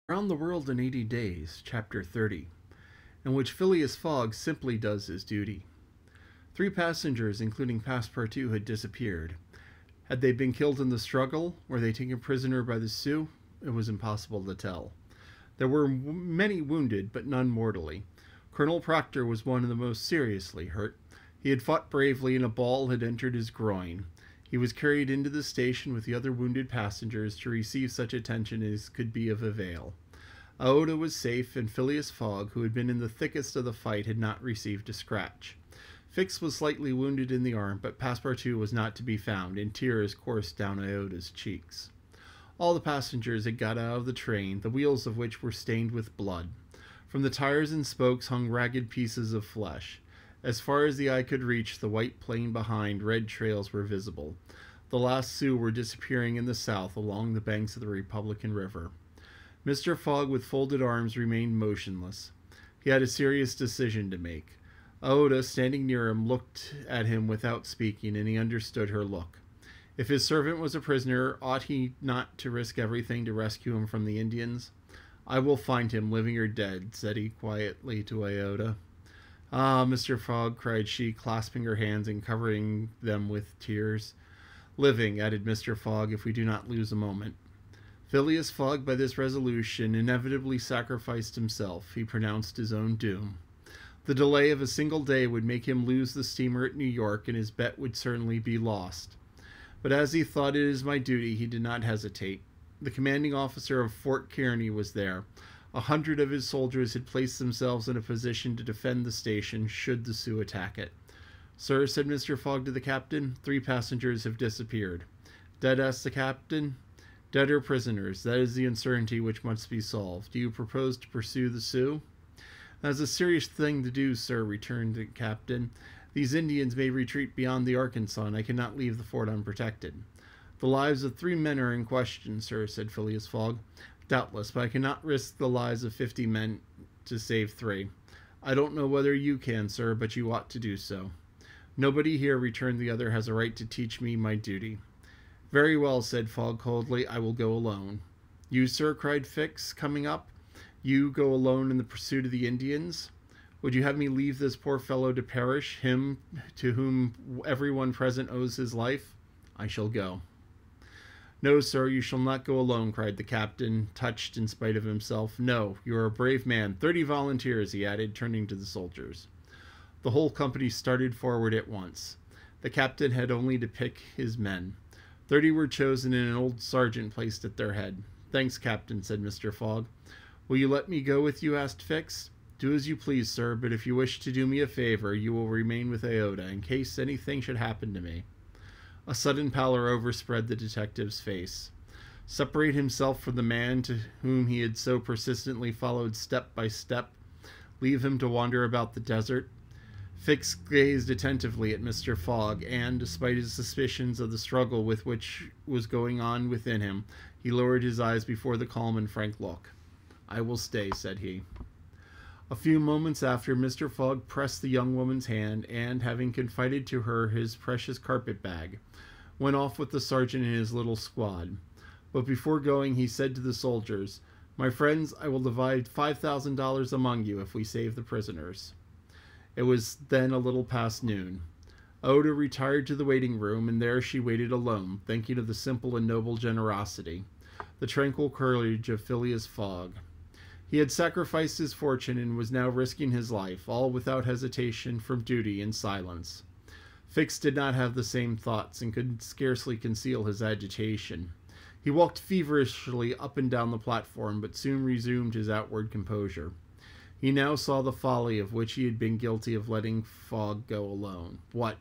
Around the World in 80 Days, Chapter 30, in which Phileas Fogg simply does his duty. 3 passengers, including Passepartout, had disappeared. Had they been killed in the struggle? Were they taken prisoner by the Sioux? It was impossible to tell. There were many wounded, but none mortally. Colonel Proctor was one of the most seriously hurt. He had fought bravely, and a ball had entered his groin. He was carried into the station with the other wounded passengers to receive such attention as could be of avail. Aouda was safe, and Phileas Fogg, who had been in the thickest of the fight, had not received a scratch. Fix was slightly wounded in the arm, but Passepartout was not to be found, and tears coursed down Aouda's cheeks. All the passengers had got out of the train, the wheels of which were stained with blood. From the tires and spokes hung ragged pieces of flesh. As far as the eye could reach, the white plain behind, red trails were visible. The last Sioux were disappearing in the south along the banks of the Republican River. Mr. Fogg, with folded arms, remained motionless. He had a serious decision to make. Aouda, standing near him, looked at him without speaking, and he understood her look. If his servant was a prisoner, ought he not to risk everything to rescue him from the Indians? "I will find him, living or dead," said he quietly to Aouda. "Ah, Mr. Fogg," cried she, clasping her hands and covering them with tears. "Living," added Mr. Fogg, "if we do not lose a moment." Phileas Fogg, by this resolution, inevitably sacrificed himself. He pronounced his own doom. The delay of a single day would make him lose the steamer at New York, and his bet would certainly be lost. But as he thought, "It is my duty," he did not hesitate. The commanding officer of Fort Kearny was there. 100 of his soldiers had placed themselves in a position to defend the station should the Sioux attack it. "Sir," said Mr. Fogg to the captain, "3 passengers have disappeared." "Dead?" asked the captain. "Dead or prisoners? That is the uncertainty which must be solved. Do you propose to pursue the Sioux?" "That is a serious thing to do, sir," returned the captain. "These Indians may retreat beyond the Arkansas, and I cannot leave the fort unprotected." "The lives of 3 men are in question, sir," said Phileas Fogg. "Doubtless, but I cannot risk the lives of 50 men to save 3. I don't know whether you can, sir, but you ought to do so." "Nobody here," returned the other, "has a right to teach me my duty." "Very well," said Fogg coldly, "I will go alone." "You, sir?" cried Fix, coming up. "You go alone in the pursuit of the Indians? Would you have me leave this poor fellow to perish, him to whom everyone present owes his life?" "I shall go." "No, sir, you shall not go alone," cried the captain, touched in spite of himself. "No, you are a brave man. 30 volunteers," he added, turning to the soldiers. The whole company started forward at once. The captain had only to pick his men. 30 were chosen, and an old sergeant placed at their head. "Thanks, Captain," said Mr. Fogg. "Will you let me go with you?" asked Fix. "Do as you please, sir, but if you wish to do me a favor, you will remain with Aouda, in case anything should happen to me." A sudden pallor overspread the detective's face. Separate himself from the man to whom he had so persistently followed step by step? Leave him to wander about the desert? Fix gazed attentively at Mr. Fogg, and, despite his suspicions of the struggle with which was going on within him, he lowered his eyes before the calm and frank look. "I will stay," said he. A few moments after, Mr. Fogg pressed the young woman's hand, and, having confided to her his precious carpet-bag, went off with the sergeant and his little squad. But before going, he said to the soldiers, "My friends, I will divide $5,000 among you if we save the prisoners." It was then a little past noon. Aouda retired to the waiting-room, and there she waited alone, thinking of the simple and noble generosity, the tranquil courage of Phileas Fogg. He had sacrificed his fortune and was now risking his life, all without hesitation, from duty and silence. Fix did not have the same thoughts, and could scarcely conceal his agitation. He walked feverishly up and down the platform, but soon resumed his outward composure. He now saw the folly of which he had been guilty of letting Fogg go alone. What!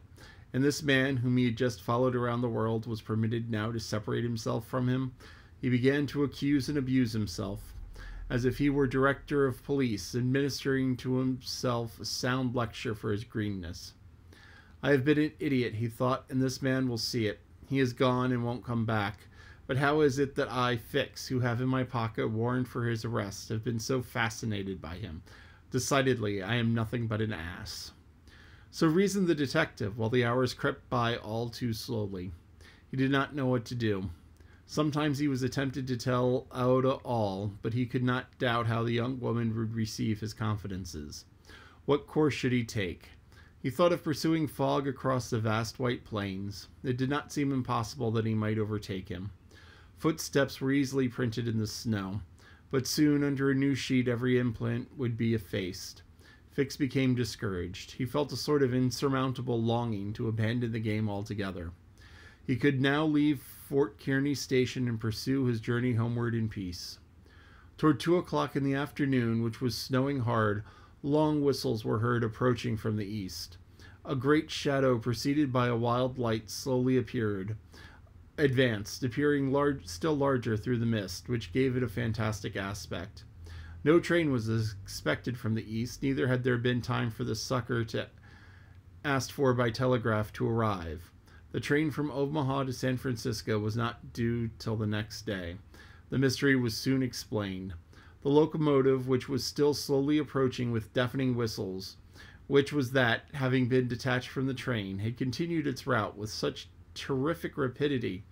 And this man, whom he had just followed around the world, was permitted now to separate himself from him? He began to accuse and abuse himself, as if he were director of police, administering to himself a sound lecture for his greenness. "I have been an idiot," he thought, "and this man will see it. He is gone and won't come back. But how is it that I, Fix, who have in my pocket a warrant for his arrest, have been so fascinated by him? Decidedly, I am nothing but an ass." So reasoned the detective, while the hours crept by all too slowly. He did not know what to do. Sometimes he was tempted to tell Aouda all, but he could not doubt how the young woman would receive his confidences. What course should he take? He thought of pursuing Fogg across the vast white plains. It did not seem impossible that he might overtake him. Footsteps were easily printed in the snow, but soon under a new sheet every imprint would be effaced. Fix became discouraged. He felt a sort of insurmountable longing to abandon the game altogether. He could now leave Fort Kearny Station and pursue his journey homeward in peace. Toward 2 o'clock in the afternoon, which was snowing hard, long whistles were heard approaching from the east. A great shadow, preceded by a wild light, slowly advanced, appearing still larger through the mist, which gave it a fantastic aspect. No train was expected from the east, neither had there been time for the succor asked for by telegraph to arrive. The train from Omaha to San Francisco was not due till the next day. The mystery was soon explained. The locomotive, which was still slowly approaching with deafening whistles, which was that, having been detached from the train, had continued its route with such terrific rapidity,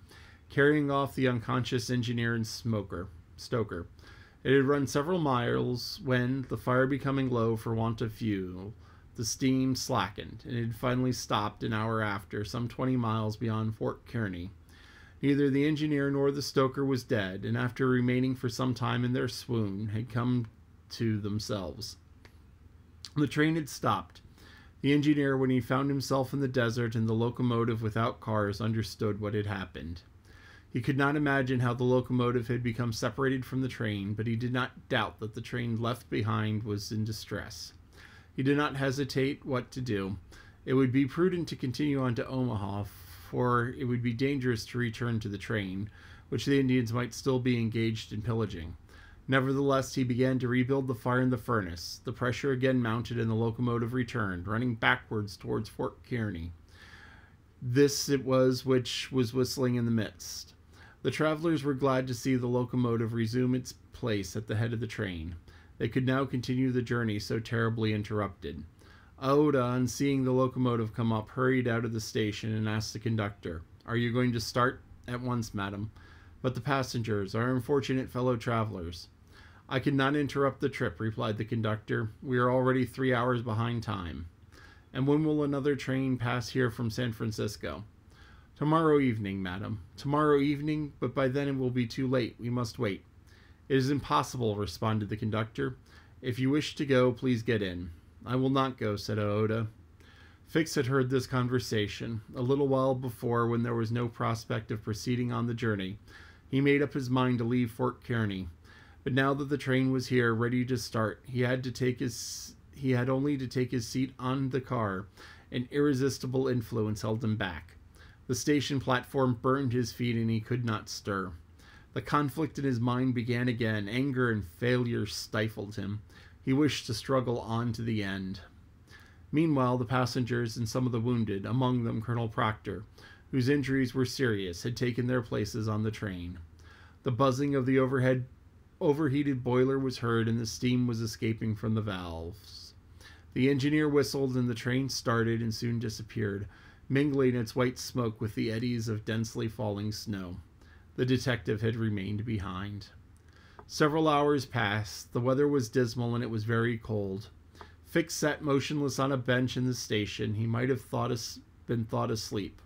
carrying off the unconscious engineer and stoker. It had run several miles when, the fire becoming low for want of fuel, the steam slackened, and it had finally stopped an hour after, some 20 miles beyond Fort Kearny. Neither the engineer nor the stoker was dead, and after remaining for some time in their swoon, had come to themselves. The train had stopped. The engineer, when he found himself in the desert and the locomotive without cars, understood what had happened. He could not imagine how the locomotive had become separated from the train, but he did not doubt that the train left behind was in distress. He did not hesitate what to do. It would be prudent to continue on to Omaha, for it would be dangerous to return to the train, which the Indians might still be engaged in pillaging. Nevertheless, he began to rebuild the fire in the furnace. The pressure again mounted, and the locomotive returned, running backwards towards Fort Kearny. This it was which was whistling in the midst. The travelers were glad to see the locomotive resume its place at the head of the train. They could now continue the journey so terribly interrupted. Aouda, on seeing the locomotive come up, hurried out of the station and asked the conductor, "Are you going to start?" "At once, madam." "But the passengers, our unfortunate fellow travelers?" "I cannot interrupt the trip," replied the conductor. "We are already 3 hours behind time." "And when will another train pass here from San Francisco?" "Tomorrow evening, madam." "Tomorrow evening? But by then it will be too late. We must wait." "It is impossible," responded the conductor. "If you wish to go, please get in." "I will not go," said Aouda. Fix had heard this conversation. A little while before, when there was no prospect of proceeding on the journey, he made up his mind to leave Fort Kearny. But now that the train was here, ready to start, he had only to take his seat on the car. An irresistible influence held him back. The station platform burned his feet, and he could not stir. The conflict in his mind began again. Anger and failure stifled him. He wished to struggle on to the end. Meanwhile, the passengers and some of the wounded, among them Colonel Proctor, whose injuries were serious, had taken their places on the train. The buzzing of the overheated boiler was heard, and the steam was escaping from the valves. The engineer whistled, and the train started and soon disappeared, mingling its white smoke with the eddies of densely falling snow. The detective had remained behind. Several hours passed. The weather was dismal, and it was very cold. Fix sat motionless on a bench in the station. He might have been thought asleep.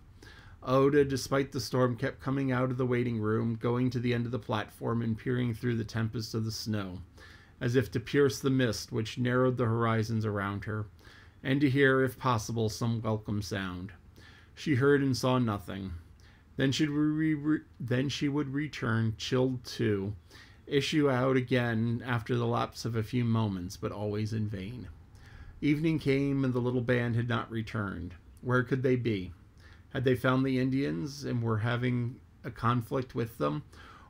Aouda, despite the storm, kept coming out of the waiting room, going to the end of the platform and peering through the tempest of the snow, as if to pierce the mist which narrowed the horizons around her, and to hear, if possible, some welcome sound. She heard and saw nothing. Then she would return, chilled too, issue out again after the lapse of a few moments, but always in vain. Evening came, and the little band had not returned. Where could they be? Had they found the Indians and were having a conflict with them,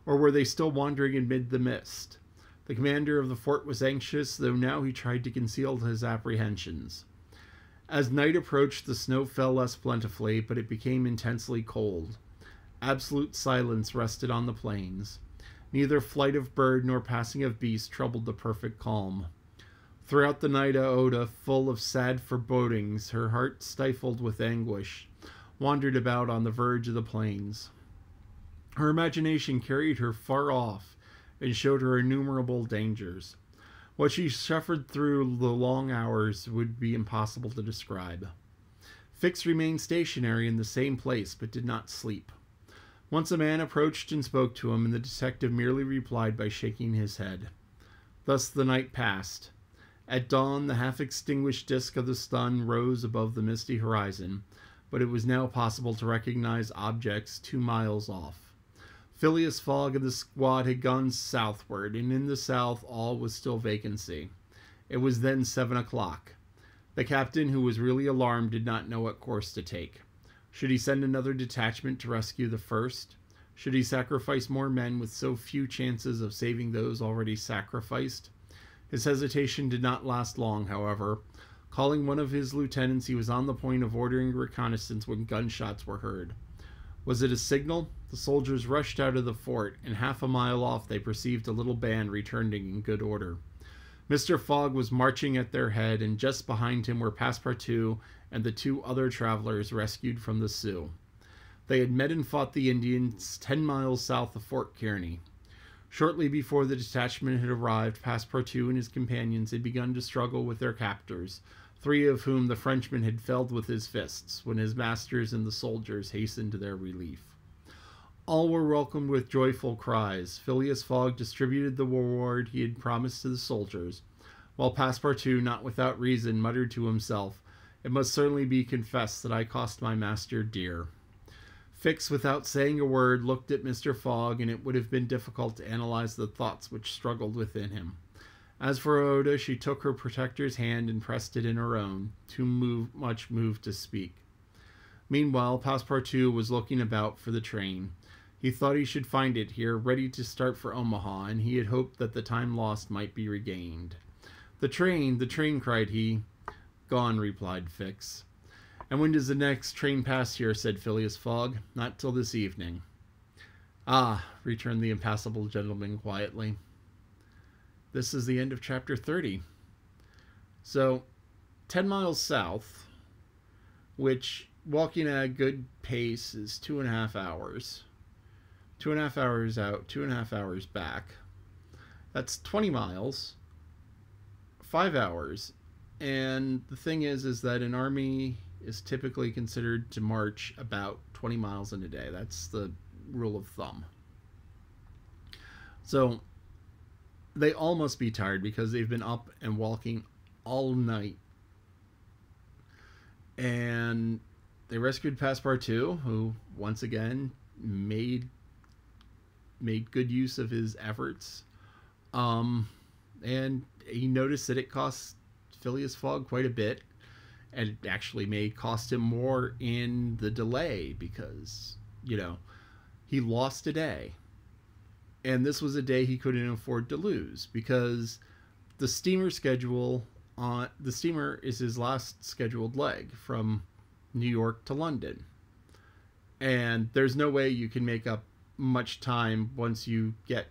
or were they still wandering amid the mist? The commander of the fort was anxious, though now he tried to conceal his apprehensions. As night approached, the snow fell less plentifully, but it became intensely cold. Absolute silence rested on the plains. Neither flight of bird nor passing of beast troubled the perfect calm. Throughout the night, Aouda, full of sad forebodings, her heart stifled with anguish, wandered about on the verge of the plains. Her imagination carried her far off and showed her innumerable dangers. What she suffered through the long hours would be impossible to describe. Fix remained stationary in the same place, but did not sleep. Once a man approached and spoke to him, and the detective merely replied by shaking his head. Thus the night passed. At dawn, the half-extinguished disk of the sun rose above the misty horizon, but it was now possible to recognize objects 2 miles off. Phileas Fogg and the squad had gone southward, and in the south all was still vacancy. It was then 7 o'clock. The captain, who was really alarmed, did not know what course to take. Should he send another detachment to rescue the first? Should he sacrifice more men with so few chances of saving those already sacrificed? His hesitation did not last long, however. Calling one of his lieutenants, he was on the point of ordering reconnaissance when gunshots were heard. Was it a signal? The soldiers rushed out of the fort, and half a mile off they perceived a little band returning in good order. Mr. Fogg was marching at their head, and just behind him were Passepartout and the 2 other travelers rescued from the Sioux. They had met and fought the Indians 10 miles south of Fort Kearny. Shortly before the detachment had arrived, Passepartout and his companions had begun to struggle with their captors, 3 of whom the Frenchman had felled with his fists, when his masters and the soldiers hastened to their relief. All were welcomed with joyful cries. Phileas Fogg distributed the reward he had promised to the soldiers, while Passepartout, not without reason, muttered to himself, "It must certainly be confessed that I cost my master dear." Fix, without saying a word, looked at Mr. Fogg, and it would have been difficult to analyze the thoughts which struggled within him. As for Oda, she took her protector's hand and pressed it in her own, too much moved to speak. Meanwhile, Passepartout was looking about for the train. He thought he should find it here, ready to start for Omaha, and he had hoped that the time lost might be regained. The train, cried he. Gone, replied Fix. And when does the next train pass here? Said Phileas Fogg. Not till this evening. Ah, returned the impassible gentleman quietly. This is the end of chapter 30. So, 10 miles south, which, walking at a good pace, is 2.5 hours. 2.5 hours out, 2.5 hours back. That's 20 miles, 5 hours. And the thing is that an army is typically considered to march about 20 miles in a day. That's the rule of thumb. So they all must be tired because they've been up and walking all night. And they rescued Passepartout, who once again made good use of his efforts. And he noticed that it cost Phileas Fogg quite a bit. And it actually may cost him more in the delay because, he lost a day. And this was a day he couldn't afford to lose because the steamer is his last scheduled leg from New York to London. And there's no way you can make up much time once you get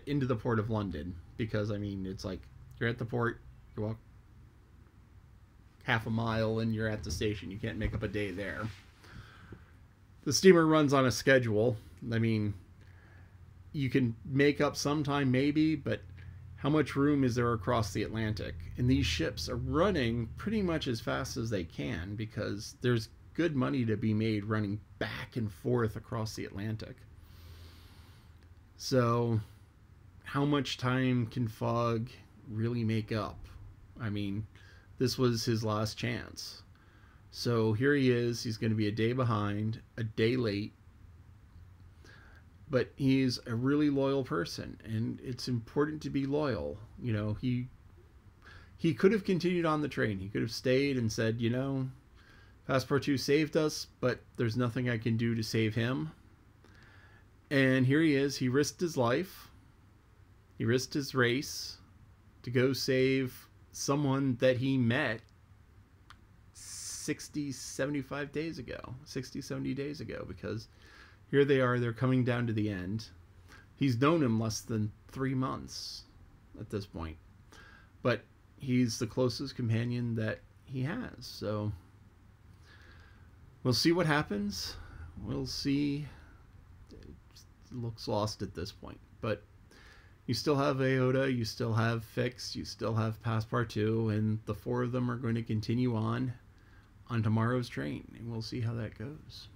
into the port of London, because it's like you're at the port, you walk half a mile and you're at the station. You can't make up a day there. The steamer runs on a schedule. You can make up some time maybe, but how much room is there across the Atlantic? And these ships are running pretty much as fast as they can because there's good money to be made running back and forth across the Atlantic. So how much time can Fogg really make up? This was his last chance. So here he is. He's going to be a day behind, a day late. But he's a really loyal person, and it's important to be loyal. He could have continued on the train. He could have stayed and said, Passepartout saved us, but there's nothing I can do to save him. And here he is. He risked his life. He risked his race to go save someone that he met 60, 70 days ago, because here they are, they're coming down to the end. He's known him less than 3 months at this point, but he's the closest companion that he has. So we'll see what happens. We'll see looks lost at this point. But you still have Aota, you still have Fix, you still have Passepartout, and the four of them are going to continue on tomorrow's train, and we'll see how that goes.